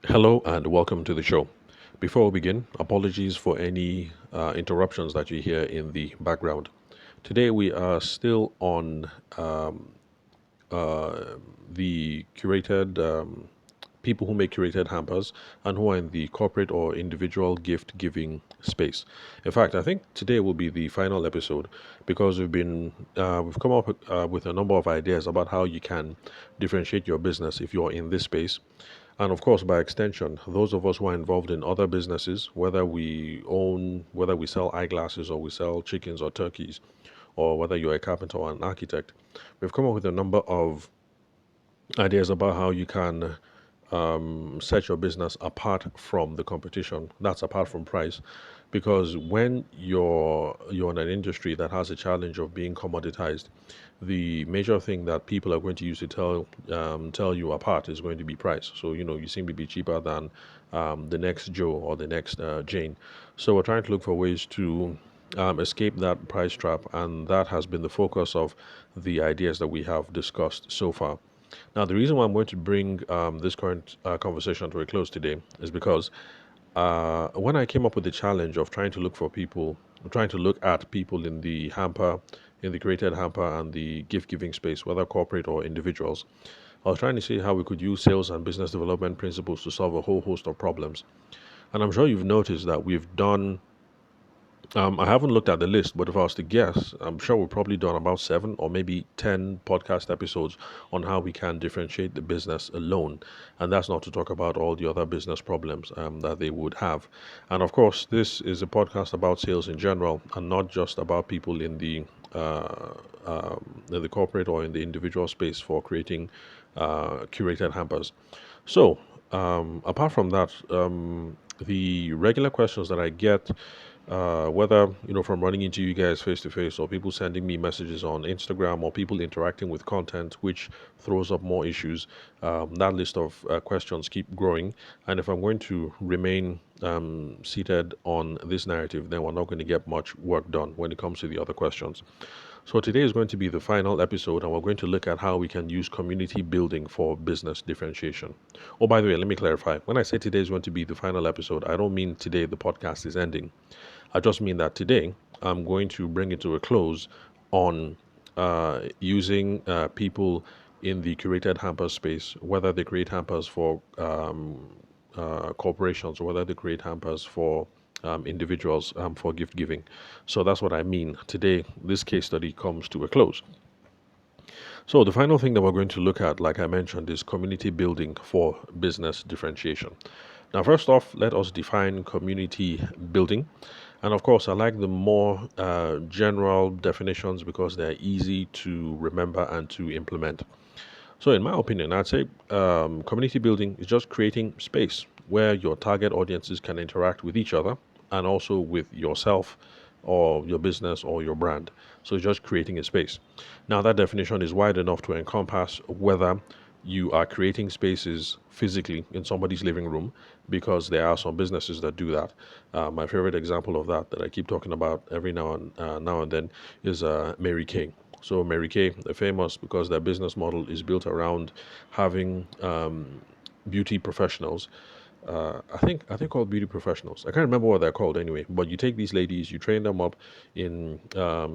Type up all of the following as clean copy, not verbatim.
Hello and welcome to the show. Before we begin, apologies for any interruptions that you hear in the background. Today we are still on uh, the curated people who make curated hampers and who are in the corporate or individual gift giving space. In fact, I think today will be the final episode because we've come up with a number of ideas about how you can differentiate your business if you're in this space. And of course, by extension, those of us who are involved in other businesses, whether we sell eyeglasses or we sell chickens or turkeys, or whether you're a carpenter or an architect, we've come up with a number of ideas about how you can set your business apart from the competition. That's apart from price, because when you're in an industry that has a challenge of being commoditized, the major thing that people are going to use to tell you apart is going to be price. So you seem to be cheaper than the next Joe or the next Jane. So we're trying to look for ways to escape that price trap, and that has been the focus of the ideas that we have discussed so far. Now, the reason why I'm going to bring this current conversation to a close today is because when I came up with the challenge of trying to look at people in the hamper, in the created hamper and the gift giving space, whether corporate or individuals, I was trying to see how we could use sales and business development principles to solve a whole host of problems. And I'm sure you've noticed that we've done I haven't looked at the list, but if I was to guess, I'm sure we've probably done about 7 or maybe 10 podcast episodes on how we can differentiate the business alone. And that's not to talk about all the other business problems that they would have. And of course, this is a podcast about sales in general and not just about people in the corporate or in the individual space for creating curated hampers. So, apart from that, the regular questions that I get, whether from running into you guys face to face or people sending me messages on Instagram or people interacting with content, which throws up more issues, that list of questions keep growing. And if I'm going to remain seated on this narrative, then we're not going to get much work done when it comes to the other questions. So today is going to be the final episode, and we're going to look at how we can use community building for business differentiation. Oh, by the way, let me clarify. When I say today is going to be the final episode, I don't mean today the podcast is ending. I just mean that today I'm going to bring it to a close on using people in the curated hamper space, whether they create hampers for corporations or whether they create hampers for individuals for gift giving. So that's what I mean. Today, this case study comes to a close. So, the final thing that we're going to look at, like I mentioned, is community building for business differentiation. Now, first off, let us define community building. And of course, I like the more general definitions because they're easy to remember and to implement. So, in my opinion, I'd say community building is just creating space where your target audiences can interact with each other and also with yourself or your business or your brand. So, it's just creating a space. Now, that definition is wide enough to encompass whether you are creating spaces physically in somebody's living room, because there are some businesses that do that. My favorite example of that I keep talking about every now and then is Mary Kay. So Mary Kay, they're famous because their business model is built around having beauty professionals. I think called beauty professionals. I can't remember what they're called anyway. But you take these ladies, you train them up in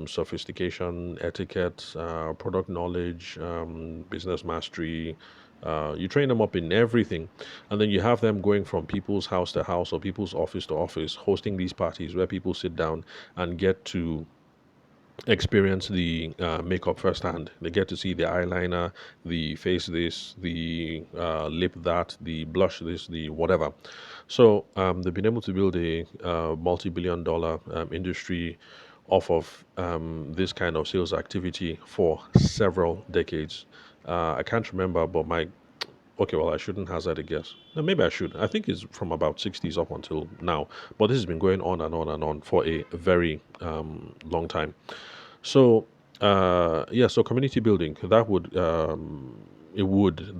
sophistication, etiquette, product knowledge, business mastery. You train them up in everything, and then you have them going from people's house to house or people's office to office, hosting these parties where people sit down and get to experience the makeup firsthand. They get to see the eyeliner, the face this, the lip that, the blush this, the whatever. So they've been able to build a multi-billion-dollar industry off of this kind of sales activity for several decades. I can't remember, but my okay, well, I shouldn't hazard a guess. No, maybe I should. I think it's from about 60s up until now, but this has been going on and on and on for a very long time. So, yeah, so community building, the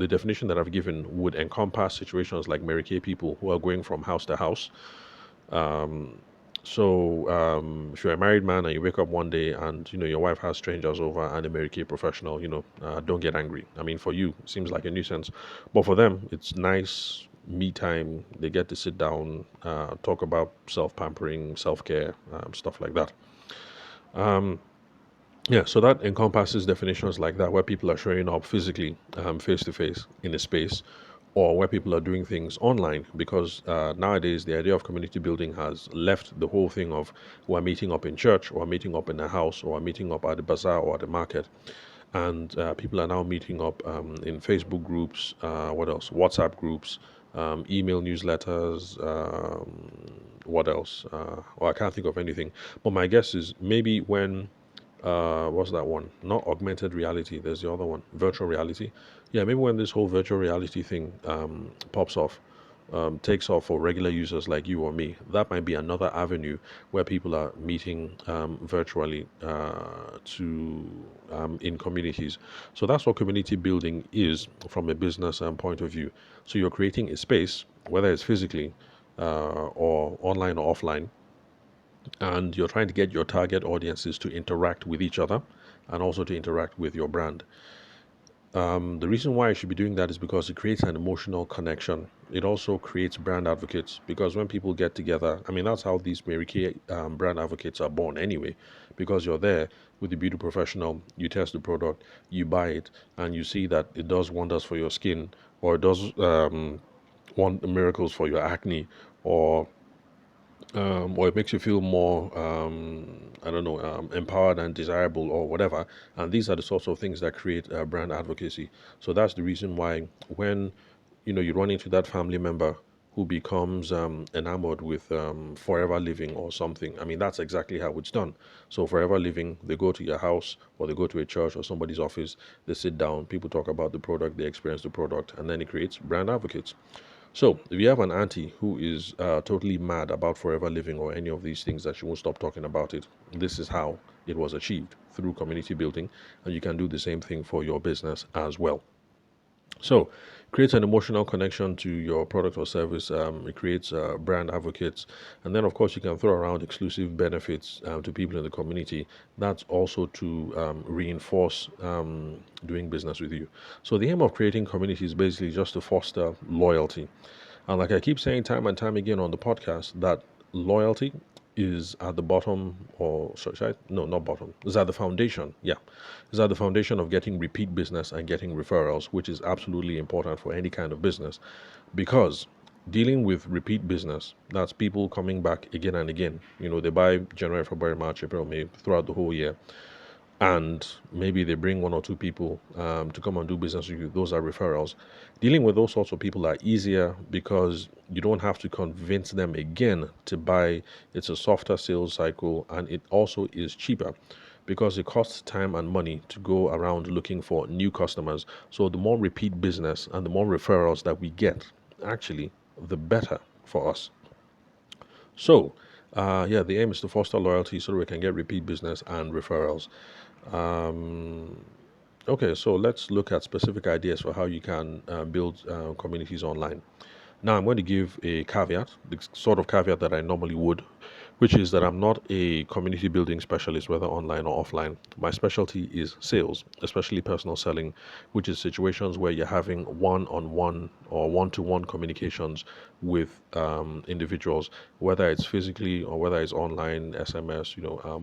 definition that I've given would encompass situations like Mary Kay people who are going from house to house. Um, if you're a married man and you wake up one day and your wife has strangers over and a Mary Kay professional, don't get angry. I mean, for you, it seems like a nuisance, but for them, it's nice, me time. They get to sit down, talk about self-pampering, self-care, stuff like that. Yeah, so that encompasses definitions like that, where people are showing up physically, face to face in a space, or where people are doing things online. Because nowadays, the idea of community building has left the whole thing of we're meeting up in church, or meeting up in a house, or meeting up at the bazaar or at the market. And people are now meeting up in Facebook groups, what else? WhatsApp groups, email newsletters, what else? Well, I can't think of anything. But my guess is maybe when what's that one? Not augmented reality. There's the other one, virtual reality. Yeah, maybe when this whole virtual reality thing pops off, takes off for regular users like you or me, that might be another avenue where people are meeting virtually to in communities. So that's what community building is from a business point of view. So you're creating a space, whether it's physically or online or offline, and you're trying to get your target audiences to interact with each other and also to interact with your brand. The reason why I should be doing that is because it creates an emotional connection. It also creates brand advocates because when people get together, I mean, that's how these Mary Kay brand advocates are born anyway. Because you're there with the beauty professional, you test the product, you buy it, and you see that it does wonders for your skin, or it does miracles for your acne, or or it makes you feel more, I don't know, empowered and desirable or whatever. And these are the sorts of things that create brand advocacy. So that's the reason why when you run into that family member who becomes enamored with Forever Living or something. I mean, that's exactly how it's done. So Forever Living, they go to your house or they go to a church or somebody's office, they sit down, people talk about the product, they experience the product, and then it creates brand advocates. So, if you have an auntie who is totally mad about Forever Living or any of these things that she won't stop talking about it, this is how it was achieved through community building, and you can do the same thing for your business as well. So, creates an emotional connection to your product or service. It creates brand advocates, and then of course you can throw around exclusive benefits to people in the community. That's also to reinforce doing business with you. So the aim of creating community is basically just to foster loyalty. And like I keep saying time and time again on the podcast, that loyalty is at the bottom, or should I? No, not bottom. Is at the foundation. Yeah, is at the foundation of getting repeat business and getting referrals, which is absolutely important for any kind of business, because dealing with repeat business, that's people coming back again and again. They buy January, February, March, April, May throughout the whole year, and maybe they bring one or two people to come and do business with you. Those are referrals. Dealing with those sorts of people are easier because you don't have to convince them again to buy. It's a softer sales cycle, and it also is cheaper because it costs time and money to go around looking for new customers. So the more repeat business and the more referrals that we get, actually, the better for us. So, yeah, the aim is to foster loyalty so that we can get repeat business and referrals. Um, okay, so let's look at specific ideas for how you can build communities online. Now, I'm going to give a caveat, the sort of caveat that I normally would, which is that I'm not a community building specialist, whether online or offline. My specialty is sales, especially personal selling, which is situations where you're having one on one or one to one communications with individuals, whether it's physically or whether it's online, SMS,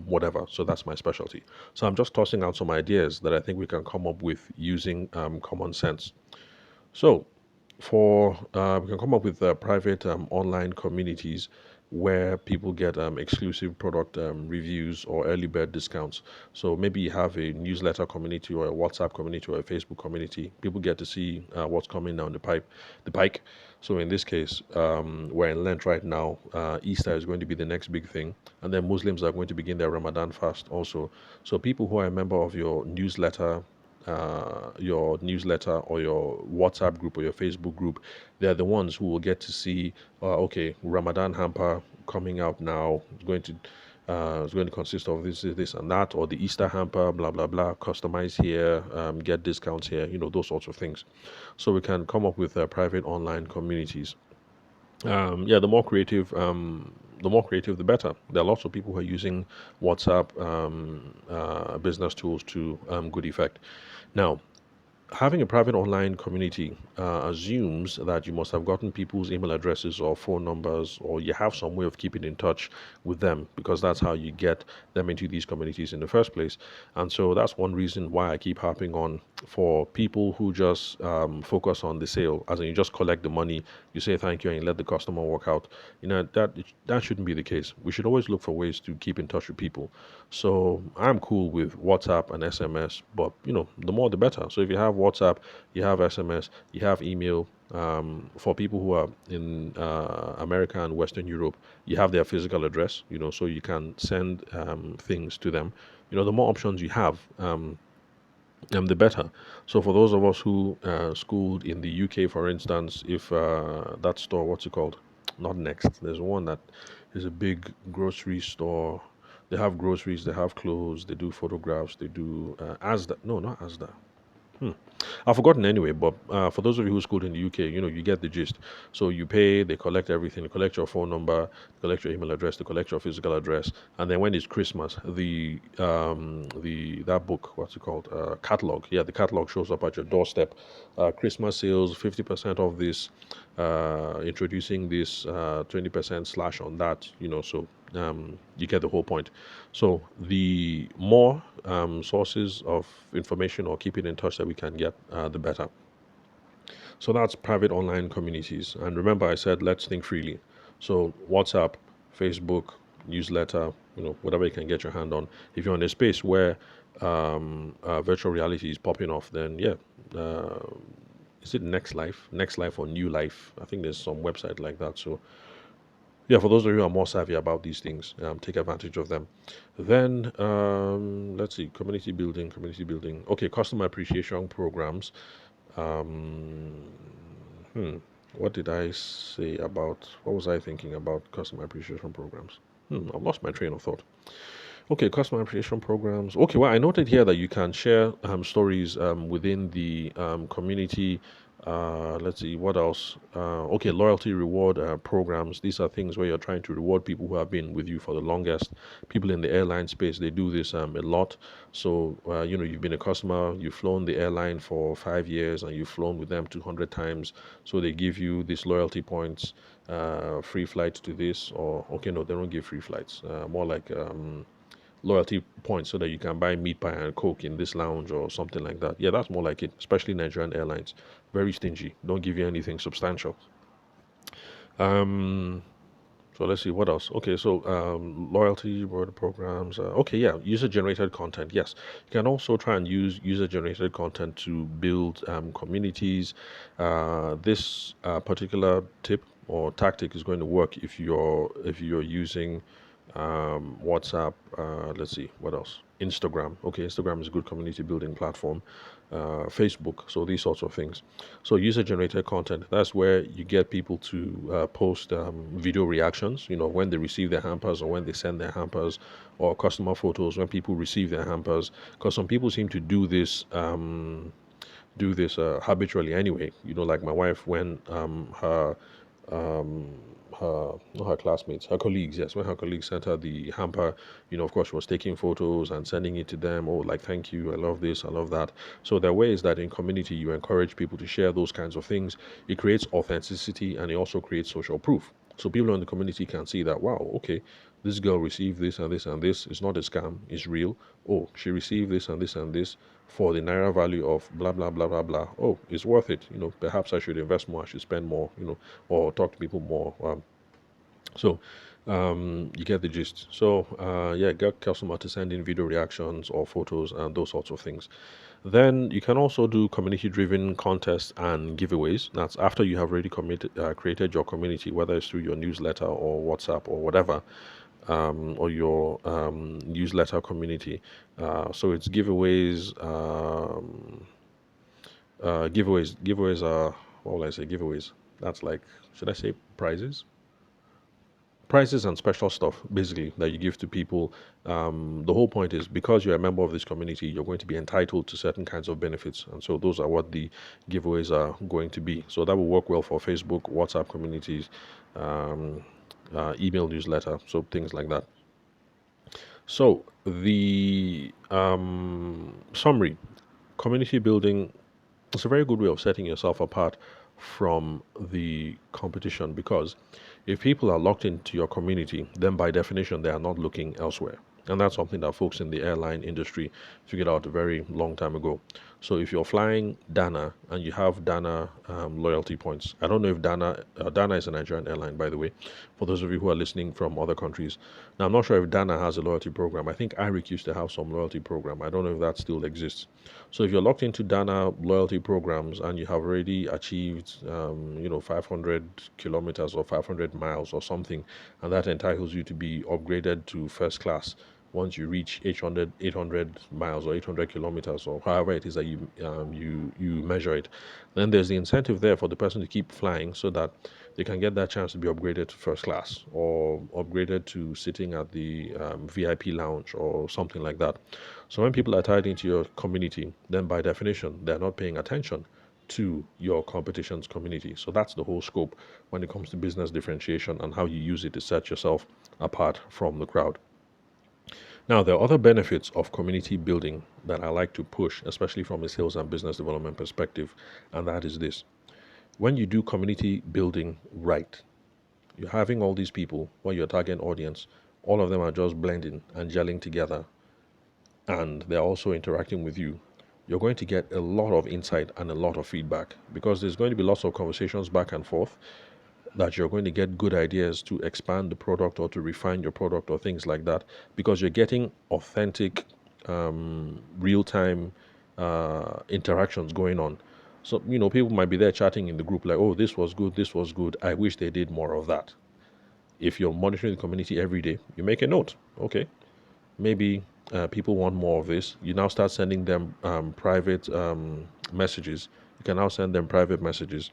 whatever. So that's my specialty. So I'm just tossing out some ideas that I think we can come up with using common sense. So, for we can come up with private online communities where people get exclusive product reviews or early bird discounts. So maybe you have a newsletter community or a WhatsApp community or a Facebook community. People get to see what's coming down the pike. So in this case, we're in Lent right now. Easter is going to be the next big thing, and then Muslims are going to begin their Ramadan fast also. So people who are a member of your newsletter or your WhatsApp group or your Facebook group, they're the ones who will get to see, okay, Ramadan hamper coming out now. It's going to consist of this, and that, or the Easter hamper, blah blah blah. Customize here, get discounts here. Those sorts of things. So we can come up with private online communities. Yeah, the more creative, the better. There are lots of people who are using WhatsApp business tools to good effect. Now, having a private online community assumes that you must have gotten people's email addresses or phone numbers, or you have some way of keeping in touch with them, because that's how you get them into these communities in the first place. And so that's one reason why I keep harping on, for people who just focus on the sale, as in you just collect the money, you say thank you, and you let the customer walk out. That shouldn't be the case. We should always look for ways to keep in touch with people. So I'm cool with WhatsApp and SMS, but the more the better. So if you have WhatsApp, you have SMS, you have email. For people who are in America and Western Europe, you have their physical address, so you can send things to them. The more options you have, the better. So for those of us who schooled in the UK, for instance, if that store, what's it called? Not Next. There's one that is a big grocery store. They have groceries, they have clothes, they do photographs, they do Asda. No, not Asda. Hmm. I've forgotten anyway, but for those of you who schooled in the UK, you get the gist. So you pay, they collect everything, they collect your phone number, collect your email address, they collect your physical address, and then when it's Christmas, the that book, what's it called, catalog? Yeah, the catalog shows up at your doorstep. Christmas sales, 50% of this, introducing this 20% slash on that. So you get the whole point. So the more sources of information or keeping in touch that we can get, the better. So that's private online communities. And remember, I said let's think freely. So WhatsApp, Facebook, newsletter, whatever you can get your hand on. If you're in a space where virtual reality is popping off, then yeah. Is it Next Life? Next Life or New Life? I think there's some website like that. So yeah, for those of you who are more savvy about these things, take advantage of them. Then let's see, community building, community building. Okay, customer appreciation programs. Um, hmm, what did I say about? What was I thinking about customer appreciation programs? I've lost my train of thought. Okay, customer appreciation programs. Okay, well, I noted here that you can share stories within the community. Let's see, what else? Okay, loyalty reward programs. These are things where you're trying to reward people who have been with you for the longest. People in the airline space, they do this a lot. So, you've been a customer, you've flown the airline for 5 years, and you've flown with them 200 times. So they give you these loyalty points, free flights to this, or, okay, no, they don't give free flights. More like loyalty points so that you can buy meat pie and coke in this lounge or something like that. Yeah, that's more like it, especially Nigerian Airlines. Very stingy. Don't give you anything substantial. Um, so let's see what else. Okay, so loyalty reward programs. Okay, yeah, user generated content. Yes, you can also try and use user generated content to build communities. This particular tip or tactic is going to work if you're using WhatsApp. Let's see what else. Instagram. Okay, Instagram is a good community building platform. Facebook. So these sorts of things. So user generated content. That's where you get people to post video reactions. When they receive their hampers or when they send their hampers, or customer photos when people receive their hampers. Because some people seem to do this habitually anyway. Like my wife, when um, her not her classmates, her colleagues, yes, when her colleagues sent her the hamper, of course she was taking photos and sending it to them. Oh, like, thank you, I love this, I love that. So there are ways that in community you encourage people to share those kinds of things. It creates authenticity, and it also creates social proof. So people in the community can see that, wow, okay, this girl received this and this and this. It's not a scam, it's real. Oh, she received this and this and this for the naira value of blah blah blah blah blah. Oh, it's worth it. Perhaps I should invest more, I should spend more, or talk to people more. So you get the gist. So yeah, get customer to send in video reactions or photos and those sorts of things. Then you can also do community-driven contests and giveaways. That's after you have already created your community, whether it's through your newsletter or WhatsApp or whatever, or your newsletter community. So it's giveaways. Giveaways are, what will I say? Giveaways. That's like, should I say prizes? Prizes and special stuff basically that you give to people. The whole point is, because you're a member of this community, you're going to be entitled to certain kinds of benefits, and so those are what the giveaways are going to be. So that will work well for Facebook, WhatsApp communities, um, email newsletter, so things like that. So the summary: community building It's a very good way of setting yourself apart from the competition, because if people are locked into your community, then by definition, they are not looking elsewhere. And that's something that folks in the airline industry figured out a very long time ago. So if you're flying Dana and you have Dana loyalty points, I don't know if Dana is a Nigerian airline, by the way, for those of you who are listening from other countries. Now, I'm not sure if Dana has a loyalty program. I think IRIC used to have some loyalty program. I don't know if that still exists. So if you're locked into Dana loyalty programs and you have already achieved, 500 kilometers or 500 miles or something, and that entitles you to be upgraded to first class once you reach 800 miles or 800 kilometers or however it is that you measure it, then there's the incentive there for the person to keep flying so that they can get that chance to be upgraded to first class or upgraded to sitting at the VIP lounge or something like that. So when people are tied into your community, then by definition, they're not paying attention to your competition's community. So that's the whole scope when it comes to business differentiation and how you use it to set yourself apart from the crowd. Now, there are other benefits of community building that I like to push, especially from a sales and business development perspective, and that is this. When you do community building right, you're having all these people, or your target audience, all of them are just blending and gelling together, and they're also interacting with you. You're going to get a lot of insight and a lot of feedback because there's going to be lots of conversations back and forth that you're going to get good ideas to expand the product or to refine your product or things like that because you're getting authentic, real time interactions going on. So, people might be there chatting in the group like, oh, this was good. I wish they did more of that. If you're monitoring the community every day, you make a note. Okay, maybe people want more of this. You now start sending them private messages. You can now send them private messages.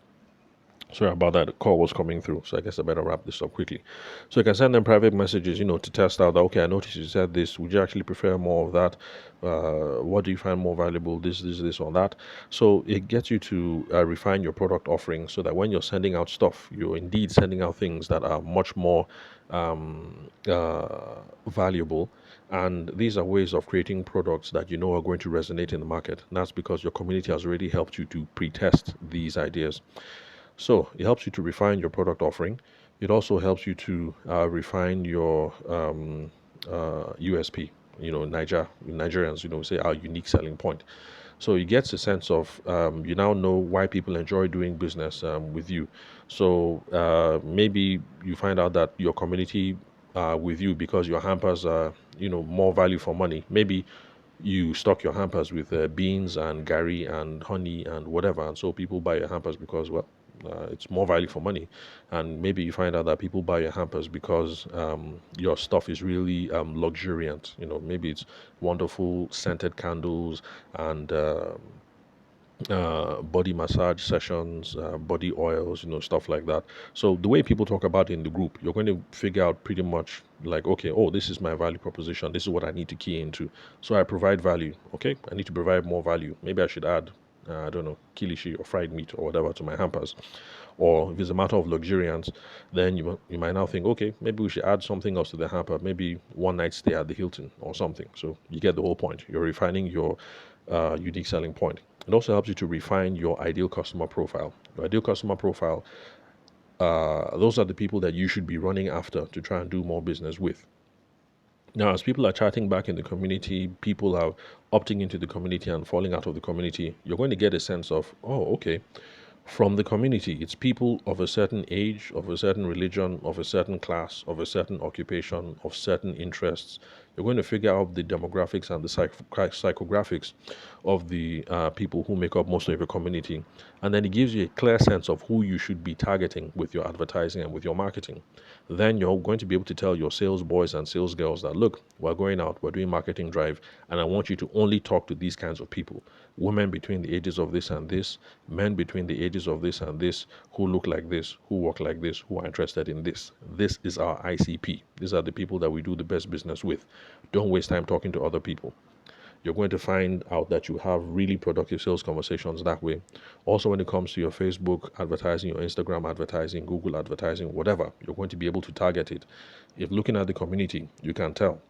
Sorry about that. The call was coming through, so I guess I better wrap this up quickly. So you can send them private messages, to test out that, okay, I noticed you said this. Would you actually prefer more of that? What do you find more valuable? This, or that. So it gets you to refine your product offering so that when you're sending out stuff, you're indeed sending out things that are much more valuable. And these are ways of creating products that you know are going to resonate in the market. And that's because your community has already helped you to pre-test these ideas. So it helps you to refine your product offering. It also helps you to refine your USP. Nigerians, say our unique selling point. So you get a sense of you now know why people enjoy doing business with you. So maybe you find out that your community with you because your hampers are more value for money. Maybe you stock your hampers with beans and gari and honey and whatever, and so people buy your hampers because, well, it's more value for money. And maybe you find out that people buy your hampers because your stuff is really luxuriant. Maybe it's wonderful scented candles and body massage sessions, body oils, stuff like that. So the way people talk about it in the group, you're going to figure out pretty much like, okay, oh, this is my value proposition. This is what I need to key into. So I provide value. Okay, I need to provide more value. Maybe I should add, I don't know, kilishi or fried meat or whatever to my hampers. Or if it's a matter of luxuriance, then you might now think, okay, maybe we should add something else to the hamper. Maybe one night stay at the Hilton or something. So you get the whole point. You're refining your unique selling point. It also helps you to refine your ideal customer profile. Your ideal customer profile, those are the people that you should be running after to try and do more business with. Now, as people are chatting back in the community, people are opting into the community and falling out of the community, you're going to get a sense of, oh, okay, from the community. It's people of a certain age, of a certain religion, of a certain class, of a certain occupation, of certain interests. You're going to figure out the demographics and the psychographics of the people who make up most of your community. And then it gives you a clear sense of who you should be targeting with your advertising and with your marketing. Then you're going to be able to tell your sales boys and sales girls that, look, we're going out, we're doing marketing drive, and I want you to only talk to these kinds of people. Women between the ages of this and this, men between the ages of this and this, who look like this, who walk like this, who are interested in this. This is our ICP. These are the people that we do the best business with. Don't waste time talking to other people. You're going to find out that you have really productive sales conversations that way. Also, when it comes to your Facebook advertising, your Instagram advertising, Google advertising, whatever, you're going to be able to target it. If looking at the community, you can tell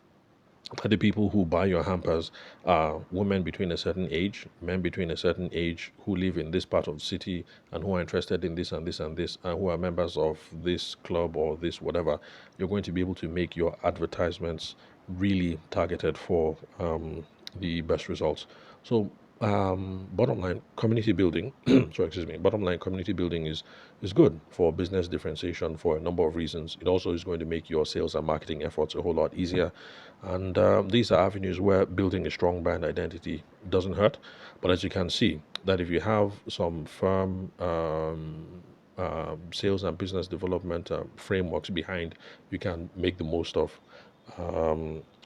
that the people who buy your hampers are women between a certain age, men between a certain age who live in this part of the city and who are interested in this and this and this, and who are members of this club or this whatever, you're going to be able to make your advertisements really targeted for the best results. So, bottom line, community building. Sorry, excuse me. Bottom line, community building is good for business differentiation for a number of reasons. It also is going to make your sales and marketing efforts a whole lot easier, and these are avenues where building a strong brand identity doesn't hurt. But as you can see, that if you have some firm sales and business development frameworks behind, you can make the most of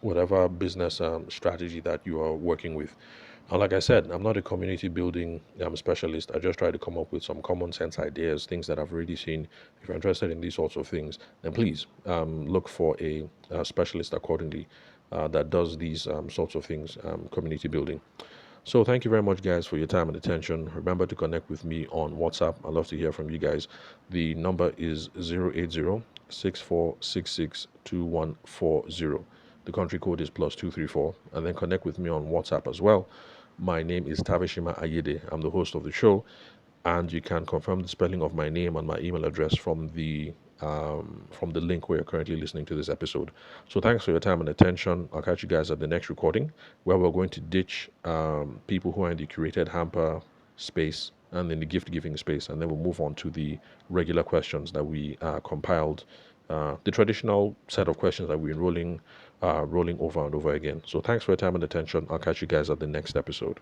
whatever business strategy that you are working with. And like I said, I'm not a community building specialist. I just try to come up with some common sense ideas, things that I've already seen. If you're interested in these sorts of things, then please look for a specialist accordingly that does these sorts of things, community building. So thank you very much, guys, for your time and attention. Remember to connect with me on WhatsApp. I'd love to hear from you guys. The number is 080-6466-2140. The country code is +234. And then connect with me on WhatsApp as well. My name is Tavishima Ayede. I'm the host of the show, and you can confirm the spelling of my name and my email address from the link where you're currently listening to this episode. So thanks for your time and attention. I'll catch you guys at the next recording, where we're going to ditch people who are in the curated hamper space and in the gift giving space, and then we'll move on to the regular questions that we compiled, the traditional set of questions that we're rolling over and over again. So thanks for your time and attention. I'll catch you guys at the next episode.